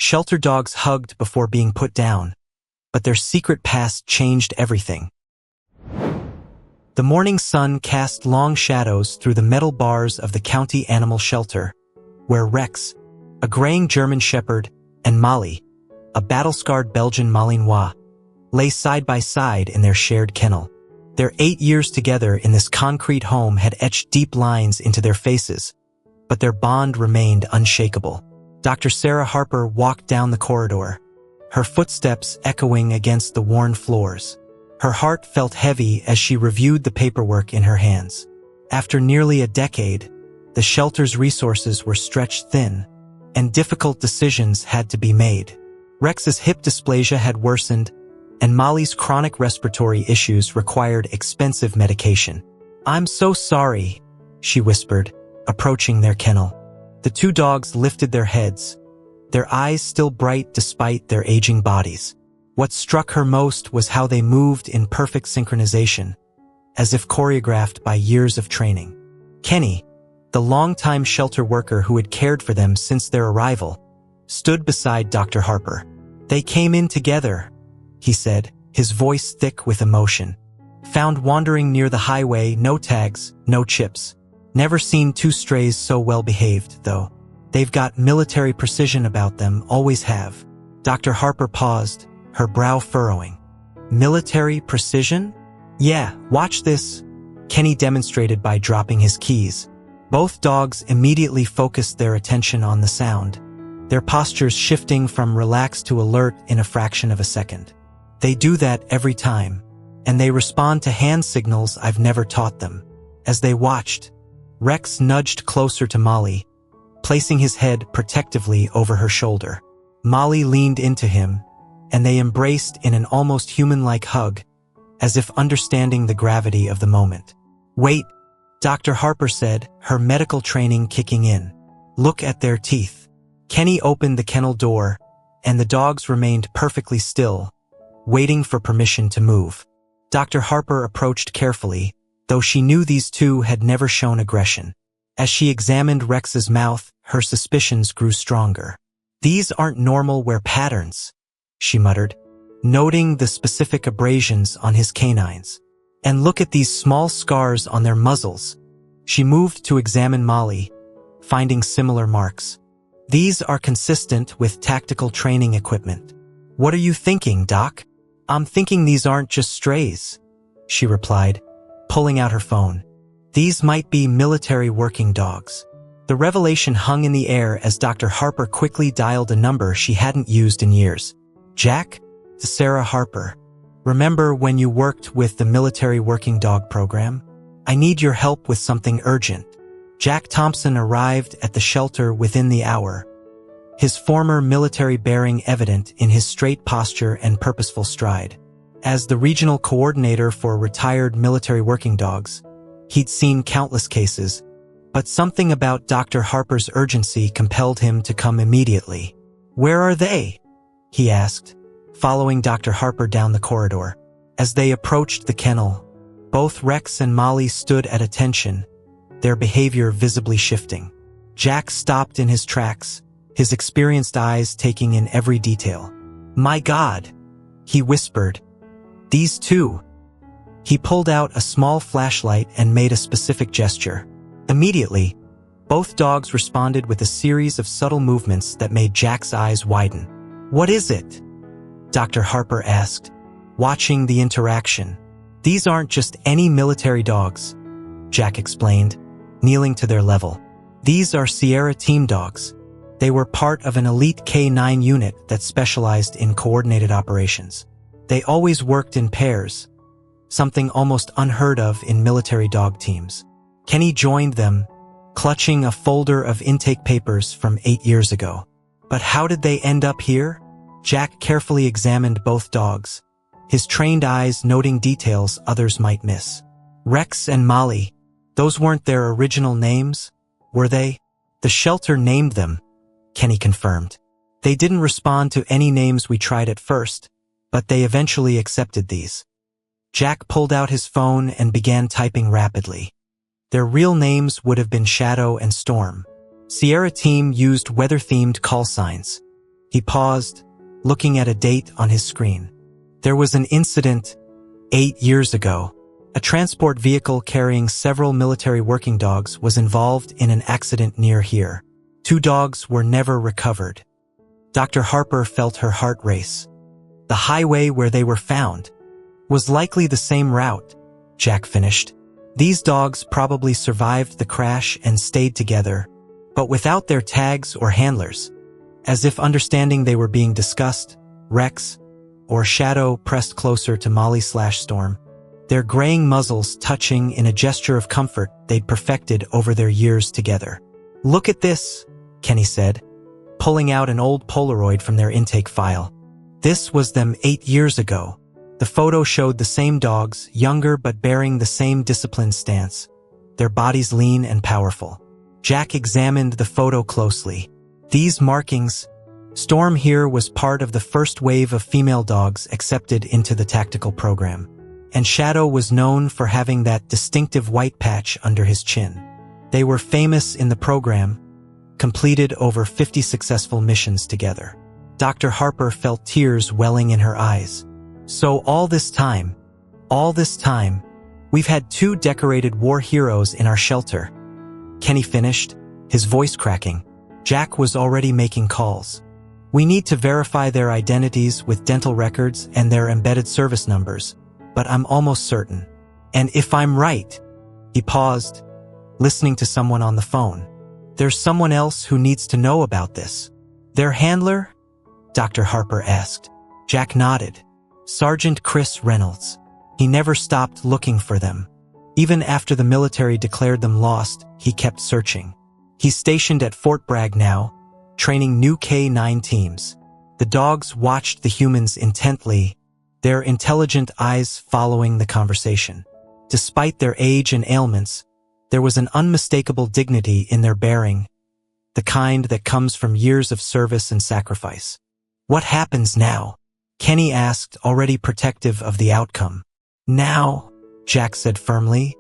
Shelter dogs hugged before being put down, but their secret past changed everything. The morning sun cast long shadows through the metal bars of the county animal shelter, where Rex, a graying German shepherd, and Molly, a battle-scarred Belgian Malinois, lay side by side in their shared kennel. Their 8 years together in this concrete home had etched deep lines into their faces, but their bond remained unshakable. Dr. Sarah Harper walked down the corridor, her footsteps echoing against the worn floors. Her heart felt heavy as she reviewed the paperwork in her hands. After nearly a decade, the shelter's resources were stretched thin, and difficult decisions had to be made. Rex's hip dysplasia had worsened, and Molly's chronic respiratory issues required expensive medication. "I'm so sorry," she whispered, approaching their kennel. The two dogs lifted their heads, their eyes still bright despite their aging bodies. What struck her most was how they moved in perfect synchronization, as if choreographed by years of training. Kenny, the longtime shelter worker who had cared for them since their arrival, stood beside Dr. Harper. "They came in together," he said, his voice thick with emotion. "Found wandering near the highway, no tags, no chips. Never seen two strays so well behaved, though. They've got military precision about them, always have." Dr. Harper paused, her brow furrowing. "Military precision?" "Yeah, watch this," Kenny demonstrated by dropping his keys. Both dogs immediately focused their attention on the sound, their postures shifting from relaxed to alert in a fraction of a second. "They do that every time, and they respond to hand signals I've never taught them." As they watched, Rex nudged closer to Molly, placing his head protectively over her shoulder. Molly leaned into him, and they embraced in an almost human-like hug, as if understanding the gravity of the moment. "Wait," Dr. Harper said, her medical training kicking in. "Look at their teeth." Kenny opened the kennel door, and the dogs remained perfectly still, waiting for permission to move. Dr. Harper approached carefully, though she knew these two had never shown aggression. As she examined Rex's mouth, her suspicions grew stronger. "These aren't normal wear patterns," she muttered, noting the specific abrasions on his canines. "And look at these small scars on their muzzles." She moved to examine Molly, finding similar marks. "These are consistent with tactical training equipment." "What are you thinking, Doc?" "I'm thinking these aren't just strays," she replied, pulling out her phone. "These might be military working dogs." The revelation hung in the air as Dr. Harper quickly dialed a number she hadn't used in years. "Jack?" To Sarah Harper. "Remember when you worked with the military working dog program? I need your help with something urgent." Jack Thompson arrived at the shelter within the hour, his former military bearing evident in his straight posture and purposeful stride. As the regional coordinator for retired military working dogs, he'd seen countless cases, but something about Dr. Harper's urgency compelled him to come immediately. "Where are they?" he asked, following Dr. Harper down the corridor. As they approached the kennel, both Rex and Molly stood at attention, their behavior visibly shifting. Jack stopped in his tracks, his experienced eyes taking in every detail. "My God," he whispered. "These two." He pulled out a small flashlight and made a specific gesture. Immediately, both dogs responded with a series of subtle movements that made Jack's eyes widen. "What is it?" Dr. Harper asked, watching the interaction. "These aren't just any military dogs," Jack explained, kneeling to their level. "These are Sierra team dogs. They were part of an elite K-9 unit that specialized in coordinated operations. They always worked in pairs, something almost unheard of in military dog teams." Kenny joined them, clutching a folder of intake papers from 8 years ago. "But how did they end up here?" Jack carefully examined both dogs, his trained eyes noting details others might miss. "Rex and Molly, those weren't their original names, were they?" "The shelter named them," Kenny confirmed. "They didn't respond to any names we tried at first, but they eventually accepted these." Jack pulled out his phone and began typing rapidly. Their real names would have been Shadow and Storm. Sierra Team used weather-themed call signs, He paused, looking at a date on his screen. There was an incident 8 years ago. A transport vehicle carrying several military working dogs was involved in an accident near here. 2 dogs were never recovered. Dr. Harper felt her heart race. The highway where they were found was likely the same route, Jack finished. These dogs probably survived the crash and stayed together, but without their tags or handlers. As if understanding they were being discussed, Rex, or Shadow, pressed closer to Molly/Storm, their graying muzzles touching in a gesture of comfort they'd perfected over their years together. "Look at this," Kenny said, pulling out an old Polaroid from their intake file. This was them 8 years ago. The photo showed the same dogs, younger but bearing the same disciplined stance, their bodies lean and powerful. Jack examined the photo closely. These markings, Storm here was part of the first wave of female dogs accepted into the tactical program, and Shadow was known for having that distinctive white patch under his chin. They were famous in the program, completed over 50 successful missions together. Dr. Harper felt tears welling in her eyes. "So all this time, we've had 2 decorated war heroes in our shelter," Kenny finished, his voice cracking. Jack was already making calls. "We need to verify their identities with dental records and their embedded service numbers, but I'm almost certain. And if I'm right," he paused, listening to someone on the phone. "There's someone else who needs to know about this." "Their handler?" Dr. Harper asked. Jack nodded. "Sergeant Chris Reynolds. He never stopped looking for them. Even after the military declared them lost, he kept searching. He's stationed at Fort Bragg now, training new K-9 teams." The dogs watched the humans intently, their intelligent eyes following the conversation. Despite their age and ailments, there was an unmistakable dignity in their bearing, the kind that comes from years of service and sacrifice. "What happens now?" Kenny asked, already protective of the outcome. "Now," Jack said firmly,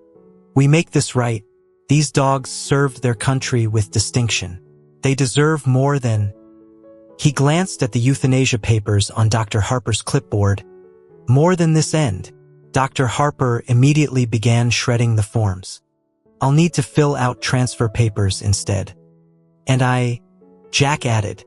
"we make this right. These dogs served their country with distinction. They deserve more than—" He glanced at the euthanasia papers on Dr. Harper's clipboard. "More than this end." Dr. Harper immediately began shredding the forms. "I'll need to fill out transfer papers instead. And Jack added,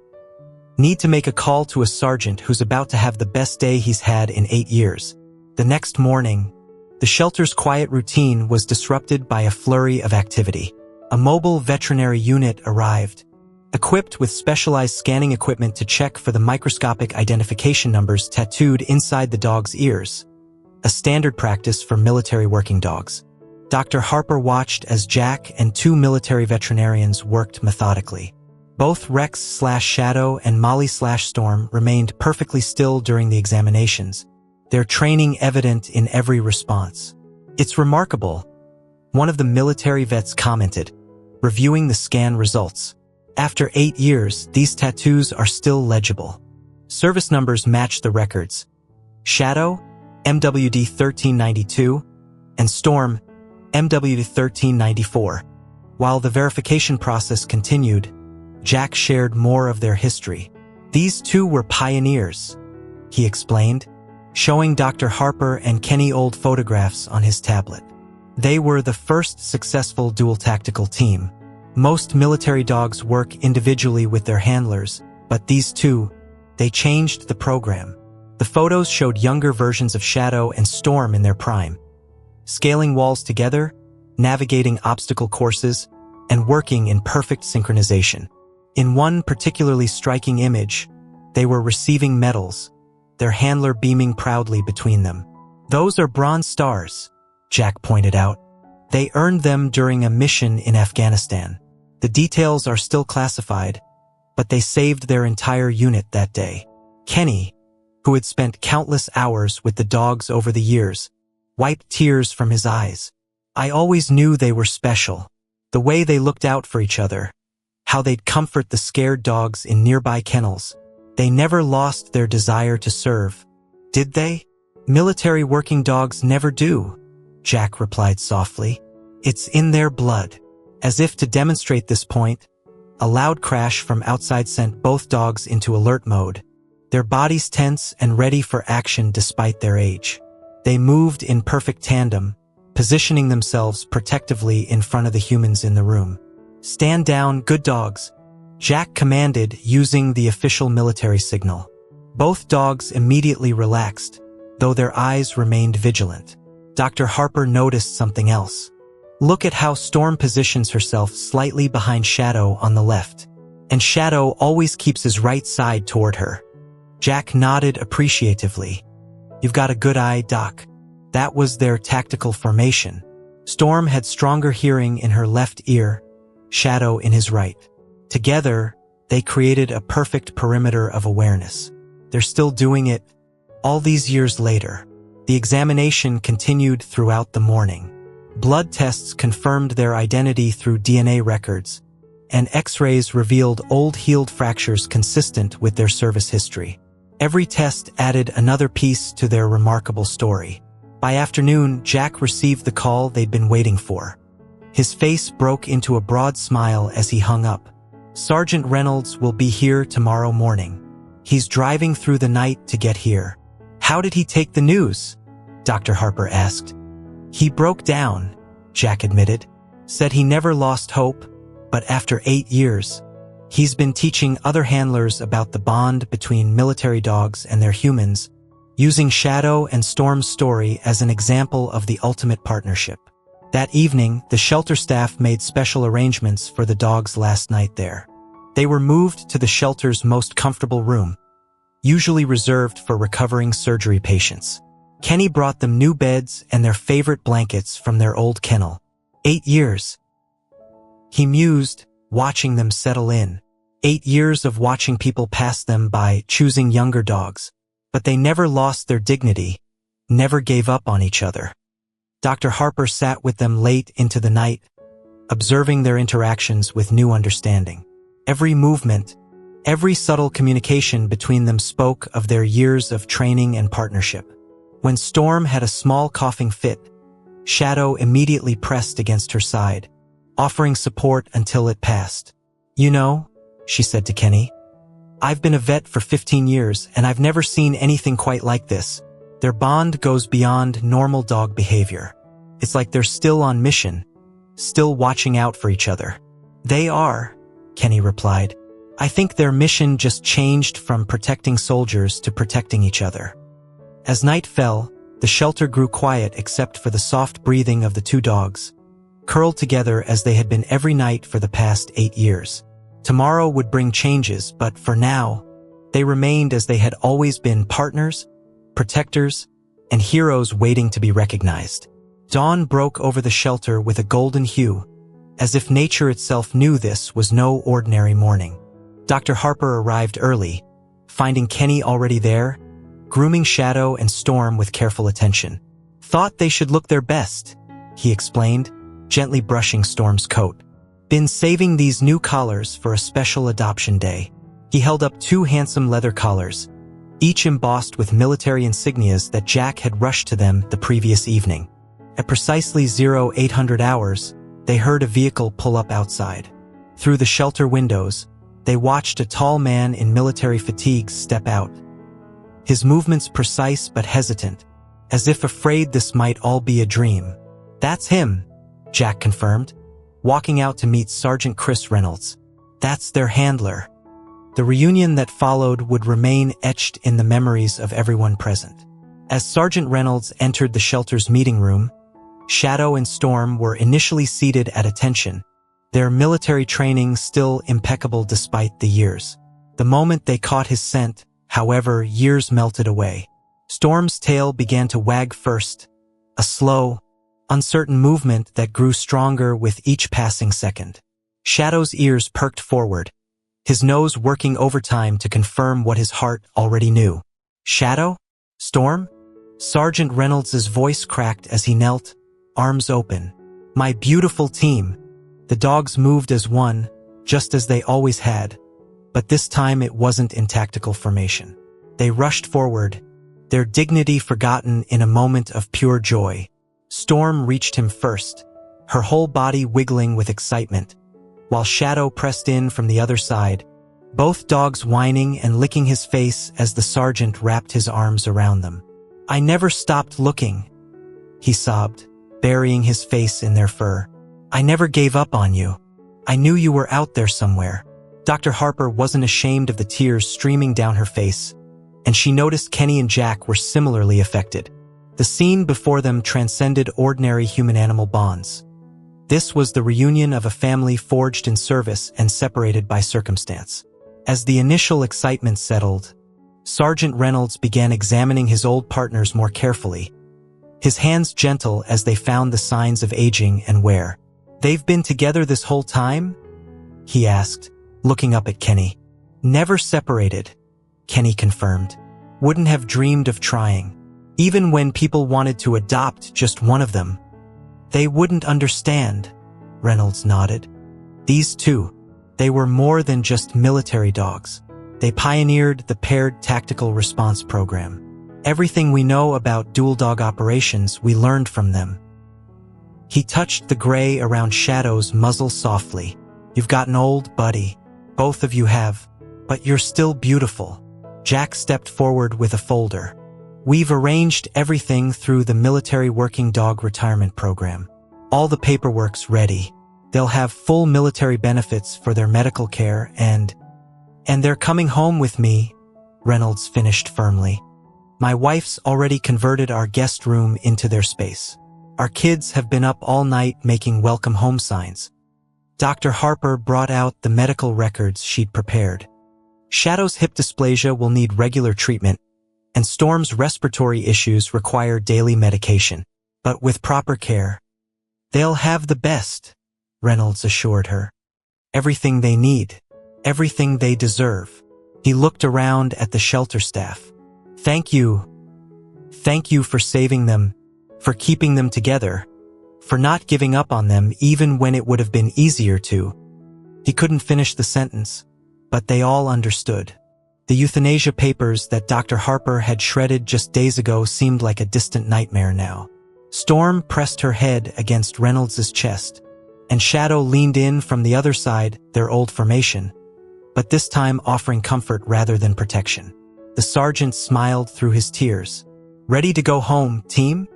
"need to make a call to a sergeant who's about to have the best day he's had in 8 years." The next morning, the shelter's quiet routine was disrupted by a flurry of activity. A mobile veterinary unit arrived, equipped with specialized scanning equipment to check for the microscopic identification numbers tattooed inside the dog's ears, a standard practice for military working dogs. Dr. Harper watched as Jack and 2 military veterinarians worked methodically. Both Rex/Shadow and Molly/Storm remained perfectly still during the examinations, their training evident in every response. "It's remarkable," one of the military vets commented, reviewing the scan results. "After 8 years, these tattoos are still legible. Service numbers match the records. Shadow, MWD 1392, and Storm, MWD 1394. While the verification process continued, Jack shared more of their history. "These 2 were pioneers," he explained, showing Dr. Harper and Kenny old photographs on his tablet. "They were the first successful dual tactical team. Most military dogs work individually with their handlers, but these 2, they changed the program." The photos showed younger versions of Shadow and Storm in their prime, scaling walls together, navigating obstacle courses, and working in perfect synchronization. In one particularly striking image, they were receiving medals, their handler beaming proudly between them. "Those are Bronze Stars," Jack pointed out. "They earned them during a mission in Afghanistan. The details are still classified, but they saved their entire unit that day." Kenny, who had spent countless hours with the dogs over the years, wiped tears from his eyes. "I always knew they were special. The way they looked out for each other, how they'd comfort the scared dogs in nearby kennels. They never lost their desire to serve. Did they?" "Military working dogs never do," Jack replied softly. "It's in their blood." As if to demonstrate this point, A loud crash from outside sent both dogs into alert mode, their bodies tense and ready for action despite their age. They moved in perfect tandem, positioning themselves protectively in front of the humans in the room. "Stand down, good dogs," Jack commanded using the official military signal. Both dogs immediately relaxed, though their eyes remained vigilant. Dr. Harper noticed something else. Look at how Storm positions herself slightly behind Shadow on the left, and Shadow always keeps his right side toward her. Jack nodded appreciatively. "You've got a good eye, Doc." That was their tactical formation. Storm had stronger hearing in her left ear, Shadow in his right. Together, they created a perfect perimeter of awareness. They're still doing it all these years later. The examination continued throughout the morning. Blood tests confirmed their identity through DNA records, and X-rays revealed old healed fractures consistent with their service history. Every test added another piece to their remarkable story. By afternoon, Jack received the call they'd been waiting for. His face broke into a broad smile as he hung up. "Sergeant Reynolds will be here tomorrow morning. He's driving through the night to get here." "How did he take the news?" Dr. Harper asked. "He broke down," Jack admitted. "Said he never lost hope, but after 8 years, he's been teaching other handlers about the bond between military dogs and their humans, using Shadow and Storm's story as an example of the ultimate partnership." That evening, the shelter staff made special arrangements for the dogs' last night there. They were moved to the shelter's most comfortable room, usually reserved for recovering surgery patients. Kenny brought them new beds and their favorite blankets from their old kennel. 8 years. He mused, watching them settle in. 8 years of watching people pass them by, choosing younger dogs. But they never lost their dignity, never gave up on each other. Dr. Harper sat with them late into the night, observing their interactions with new understanding. Every movement, every subtle communication between them spoke of their years of training and partnership. When Storm had a small coughing fit, Shadow immediately pressed against her side, offering support until it passed. "You know," she said to Kenny, "I've been a vet for 15 years and I've never seen anything quite like this. Their bond goes beyond normal dog behavior. It's like they're still on mission, still watching out for each other." "They are," Kenny replied. "I think their mission just changed from protecting soldiers to protecting each other." As night fell, the shelter grew quiet except for the soft breathing of the two dogs, curled together as they had been every night for the past 8 years. Tomorrow would bring changes, but for now, they remained as they had always been: partners, protectors, and heroes waiting to be recognized. Dawn broke over the shelter with a golden hue, as if nature itself knew this was no ordinary morning. Dr. Harper arrived early, finding Kenny already there, grooming Shadow and Storm with careful attention. "Thought they should look their best," he explained, gently brushing Storm's coat. "Been saving these new collars for a special adoption day." He held up 2 handsome leather collars, each embossed with military insignias that Jack had rushed to them the previous evening. At precisely 0800 hours, they heard a vehicle pull up outside. Through the shelter windows, they watched a tall man in military fatigues step out. His movements precise but hesitant, as if afraid this might all be a dream. "That's him," Jack confirmed, walking out to meet Sergeant Chris Reynolds. "That's their handler." The reunion that followed would remain etched in the memories of everyone present. As Sergeant Reynolds entered the shelter's meeting room, Shadow and Storm were initially seated at attention, their military training still impeccable despite the years. The moment they caught his scent, however, years melted away. Storm's tail began to wag first, a slow, uncertain movement that grew stronger with each passing second. Shadow's ears perked forward, his nose working overtime to confirm what his heart already knew. "Shadow? Storm?" Sergeant Reynolds' voice cracked as he knelt, arms open. "My beautiful team." The dogs moved as one, just as they always had, but this time it wasn't in tactical formation. They rushed forward, their dignity forgotten in a moment of pure joy. Storm reached him first, her whole body wiggling with excitement, while Shadow pressed in from the other side, both dogs whining and licking his face as the sergeant wrapped his arms around them. "I never stopped looking," he sobbed, burying his face in their fur. "I never gave up on you. I knew you were out there somewhere." Dr. Harper wasn't ashamed of the tears streaming down her face, and she noticed Kenny and Jack were similarly affected. The scene before them transcended ordinary human-animal bonds. This was the reunion of a family forged in service and separated by circumstance. As the initial excitement settled, Sergeant Reynolds began examining his old partners more carefully, his hands gentle as they found the signs of aging and wear. "They've been together this whole time?" he asked, looking up at Kenny. "Never separated," Kenny confirmed. "Wouldn't have dreamed of trying. Even when people wanted to adopt just one of them, they wouldn't understand," Reynolds nodded. "These two, they were more than just military dogs. They pioneered the Paired Tactical Response Program. Everything we know about dual dog operations we learned from them." He touched the gray around Shadow's muzzle softly. "You've gotten old, buddy. Both of you have. But you're still beautiful." Jack stepped forward with a folder. "We've arranged everything through the Military Working Dog Retirement Program. All the paperwork's ready. They'll have full military benefits for their medical care and they're coming home with me," Reynolds finished firmly. "My wife's already converted our guest room into their space. Our kids have been up all night making welcome home signs." Dr. Harper brought out the medical records she'd prepared. "Shadow's hip dysplasia will need regular treatment, and Storm's respiratory issues require daily medication. But with proper care, they'll have the best," Reynolds assured her. "Everything they need. Everything they deserve." He looked around at the shelter staff. Thank you for saving them, for keeping them together, for not giving up on them even when it would have been easier to." He couldn't finish the sentence, but they all understood. The euthanasia papers that Dr. Harper had shredded just days ago seemed like a distant nightmare now. Storm pressed her head against Reynolds' chest, and Shadow leaned in from the other side, their old formation, but this time offering comfort rather than protection. The sergeant smiled through his tears. "Ready to go home, team?"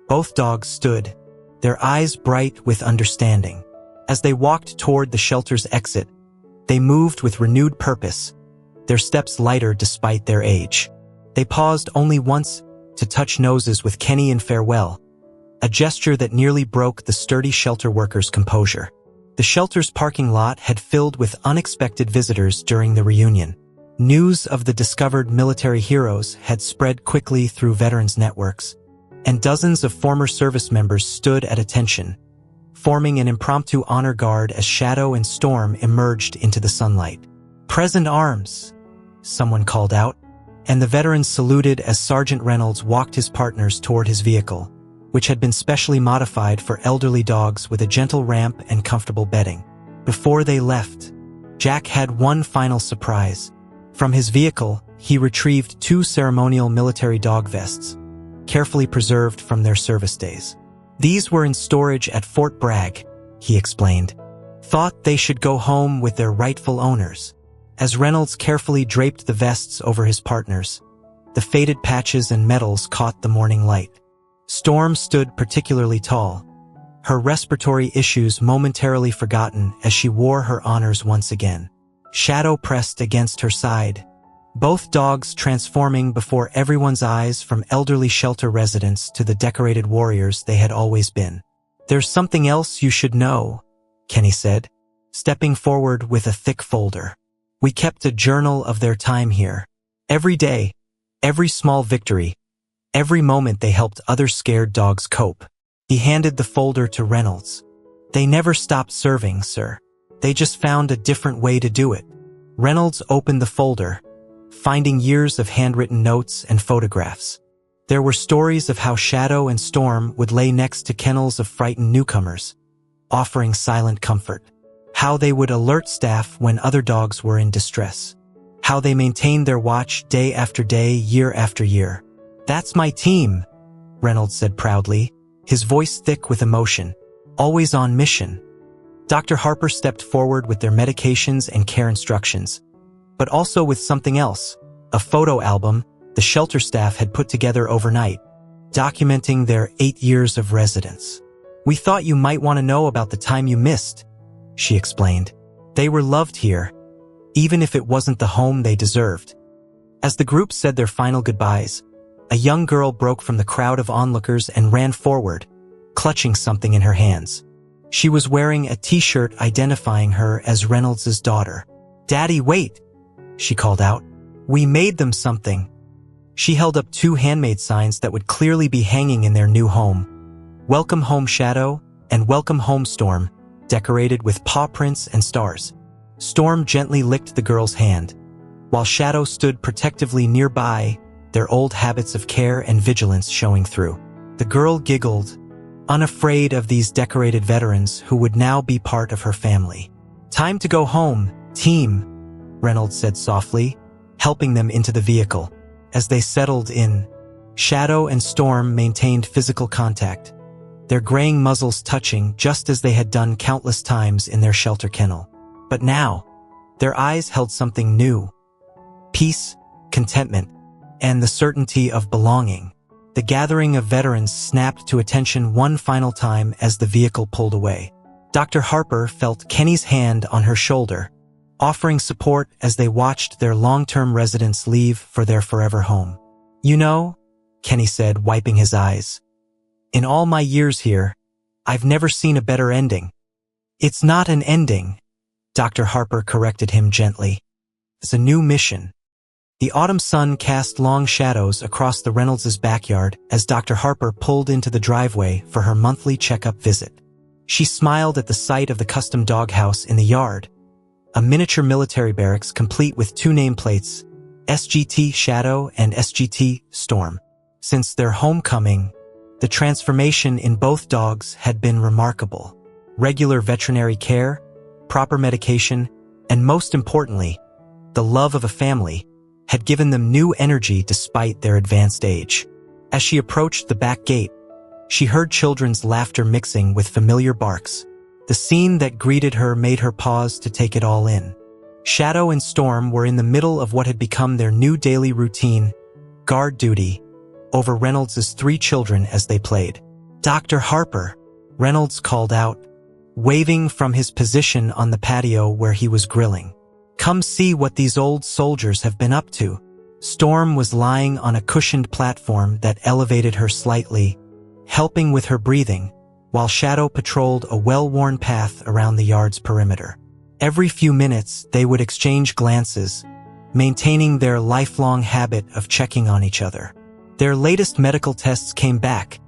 Both dogs stood, their eyes bright with understanding. As they walked toward the shelter's exit, they moved with renewed purpose, their steps lighter despite their age. They paused only once to touch noses with Kenny in farewell, a gesture that nearly broke the sturdy shelter workers' composure. The shelter's parking lot had filled with unexpected visitors during the reunion. News of the discovered military heroes had spread quickly through veterans' networks, and dozens of former service members stood at attention, forming an impromptu honor guard as Shadow and Storm emerged into the sunlight. "Present arms," someone called out, and the veterans saluted as Sergeant Reynolds walked his partners toward his vehicle, which had been specially modified for elderly dogs with a gentle ramp and comfortable bedding. Before they left, Jack had one final surprise. From his vehicle, he retrieved 2 ceremonial military dog vests, carefully preserved from their service days. "These were in storage at Fort Bragg," he explained. "Thought they should go home with their rightful owners." As Reynolds carefully draped the vests over his partners, the faded patches and medals caught the morning light. Storm stood particularly tall, her respiratory issues momentarily forgotten as she wore her honors once again. Shadow pressed against her side, both dogs transforming before everyone's eyes from elderly shelter residents to the decorated warriors they had always been. "There's something else you should know," Kenny said, stepping forward with a thick folder. "We kept a journal of their time here. Every day, every small victory, every moment they helped other scared dogs cope." He handed the folder to Reynolds. "They never stopped serving, sir. They just found a different way to do it." Reynolds opened the folder, finding years of handwritten notes and photographs. There were stories of how Shadow and Storm would lay next to kennels of frightened newcomers, offering silent comfort. How they would alert staff when other dogs were in distress. How they maintained their watch day after day, year after year. "That's my team," Reynolds said proudly, his voice thick with emotion. "Always on mission." Dr. Harper stepped forward with their medications and care instructions, but also with something else, a photo album the shelter staff had put together overnight, documenting their 8 years of residence. "We thought you might want to know about the time you missed," she explained. "They were loved here, even if it wasn't the home they deserved." As the group said their final goodbyes, a young girl broke from the crowd of onlookers and ran forward, clutching something in her hands. She was wearing a t-shirt identifying her as Reynolds' daughter. "Daddy, wait," she called out. "We made them something." She held up 2 handmade signs that would clearly be hanging in their new home. "Welcome Home Shadow" and "Welcome Home Storm," decorated with paw prints and stars. Storm gently licked the girl's hand, while Shadow stood protectively nearby, their old habits of care and vigilance showing through. The girl giggled, unafraid of these decorated veterans who would now be part of her family. "Time to go home, team," Reynolds said softly, helping them into the vehicle. As they settled in, Shadow and Storm maintained physical contact, their graying muzzles touching just as they had done countless times in their shelter kennel. But now, their eyes held something new: peace, contentment, and the certainty of belonging. The gathering of veterans snapped to attention one final time as the vehicle pulled away. Dr. Harper felt Kenny's hand on her shoulder, offering support as they watched their long-term residents leave for their forever home. "You know," Kenny said, wiping his eyes, "in all my years here, I've never seen a better ending." "It's not an ending," Dr. Harper corrected him gently. "It's a new mission." The autumn sun cast long shadows across the Reynolds' backyard as Dr. Harper pulled into the driveway for her monthly checkup visit. She smiled at the sight of the custom doghouse in the yard, a miniature military barracks complete with 2 nameplates, SGT Shadow and SGT Storm. Since their homecoming, the transformation in both dogs had been remarkable. Regular veterinary care, proper medication, and most importantly, the love of a family had given them new energy despite their advanced age. As she approached the back gate, she heard children's laughter mixing with familiar barks. The scene that greeted her made her pause to take it all in. Shadow and Storm were in the middle of what had become their new daily routine, guard duty, over Reynolds' 3 children as they played. "Dr. Harper," Reynolds called out, waving from his position on the patio where he was grilling. "Come see what these old soldiers have been up to." Storm was lying on a cushioned platform that elevated her slightly, helping with her breathing, while Shadow patrolled a well-worn path around the yard's perimeter. Every few minutes, they would exchange glances, maintaining their lifelong habit of checking on each other. "Their latest medical tests came back,"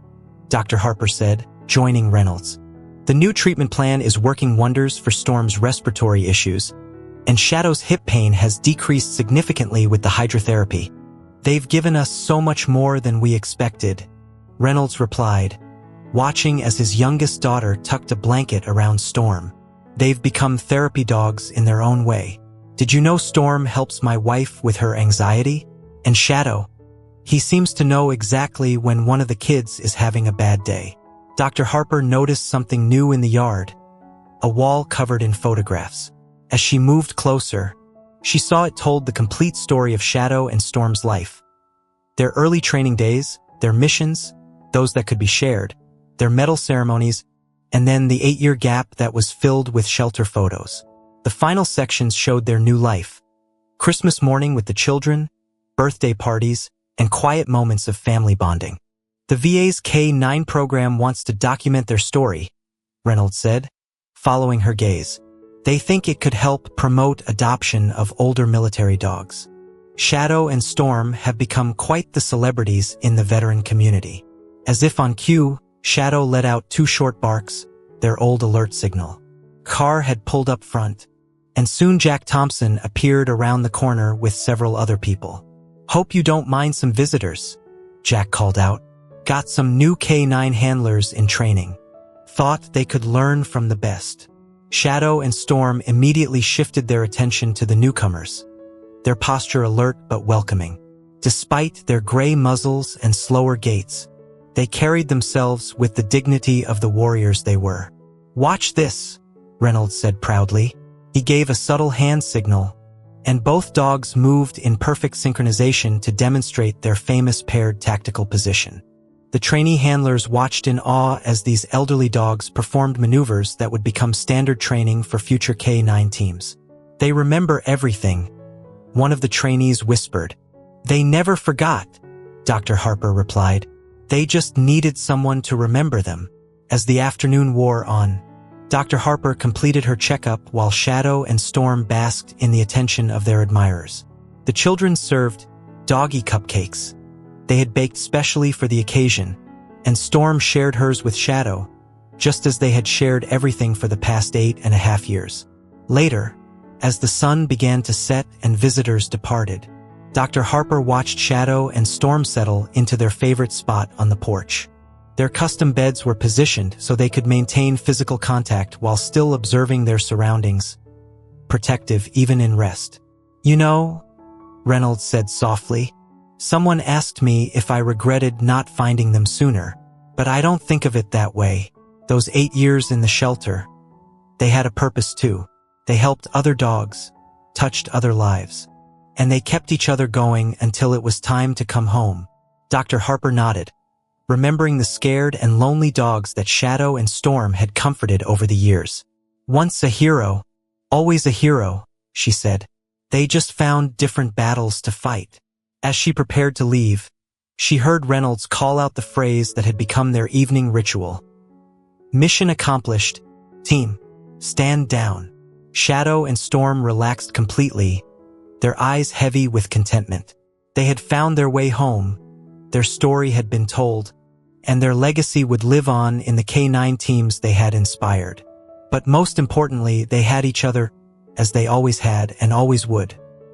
Dr. Harper said, joining Reynolds. "The new treatment plan is working wonders for Storm's respiratory issues, and Shadow's hip pain has decreased significantly with the hydrotherapy. They've given us so much more than we expected," Reynolds replied, watching as his youngest daughter tucked a blanket around Storm. "They've become therapy dogs in their own way. Did you know Storm helps my wife with her anxiety? And Shadow, he seems to know exactly when one of the kids is having a bad day." Dr. Harper noticed something new in the yard, a wall covered in photographs. As she moved closer, she saw it told the complete story of Shadow and Storm's life. Their early training days, their missions, those that could be shared, their medal ceremonies, and then the 8-year gap that was filled with shelter photos. The final sections showed their new life: Christmas morning with the children, birthday parties, and quiet moments of family bonding. "The VA's K-9 program wants to document their story," Reynolds said, following her gaze. "They think it could help promote adoption of older military dogs." Shadow and Storm have become quite the celebrities in the veteran community. As if on cue, Shadow let out 2 short barks, their old alert signal. Car had pulled up front, and soon Jack Thompson appeared around the corner with several other people. "Hope you don't mind some visitors," Jack called out. "Got some new K-9 handlers in training. Thought they could learn from the best." Shadow and Storm immediately shifted their attention to the newcomers, their posture alert but welcoming. Despite their gray muzzles and slower gaits, they carried themselves with the dignity of the warriors they were. "Watch this," Reynolds said proudly. He gave a subtle hand signal, and both dogs moved in perfect synchronization to demonstrate their famous paired tactical position. The trainee handlers watched in awe as these elderly dogs performed maneuvers that would become standard training for future K9 teams. "They remember everything," one of the trainees whispered. "They never forgot," Dr. Harper replied. "They just needed someone to remember them." As the afternoon wore on, Dr. Harper completed her checkup while Shadow and Storm basked in the attention of their admirers. The children served doggy cupcakes. They had baked specially for the occasion, and Storm shared hers with Shadow, just as they had shared everything for the past 8.5 years. Later, as the sun began to set and visitors departed, Dr. Harper watched Shadow and Storm settle into their favorite spot on the porch. Their custom beds were positioned so they could maintain physical contact while still observing their surroundings, protective even in rest. "You know," Reynolds said softly, "someone asked me if I regretted not finding them sooner, but I don't think of it that way. Those 8 years in the shelter, they had a purpose too. They helped other dogs, touched other lives, and they kept each other going until it was time to come home." Dr. Harper nodded, remembering the scared and lonely dogs that Shadow and Storm had comforted over the years. "Once a hero, always a hero," she said. "They just found different battles to fight." As she prepared to leave, she heard Reynolds call out the phrase that had become their evening ritual. "Mission accomplished. Team, stand down." Shadow and Storm relaxed completely, their eyes heavy with contentment. They had found their way home, their story had been told, and their legacy would live on in the K9 teams they had inspired. But most importantly, they had each other, as they always had and always would.